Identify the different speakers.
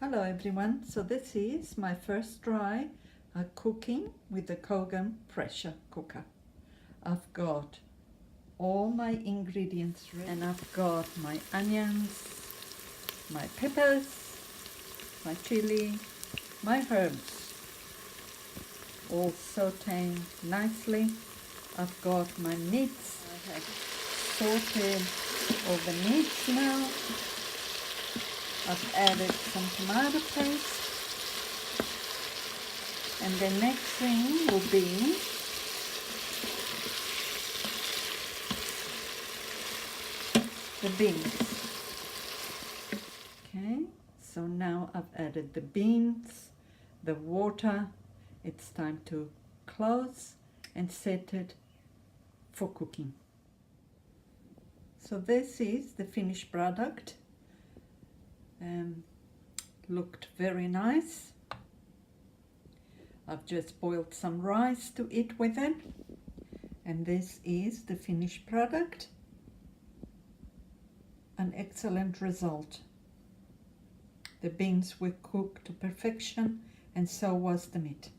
Speaker 1: Hello everyone, so this is my first try at cooking with the Kogan pressure cooker. I've got all my ingredients ready and I've got my onions, my peppers, my chili, my herbs all sauteing nicely. I've got my meats. I have sauteed all the meats now. I've added some tomato paste, and the next thing will be the beans. Okay, so now I've added the beans, the water. It's time to close and set it for cooking. So this is the finished product. Looked very nice. I've just boiled some rice to eat with it, and this is the finished product. An excellent result. The beans were cooked to perfection, and so was the meat.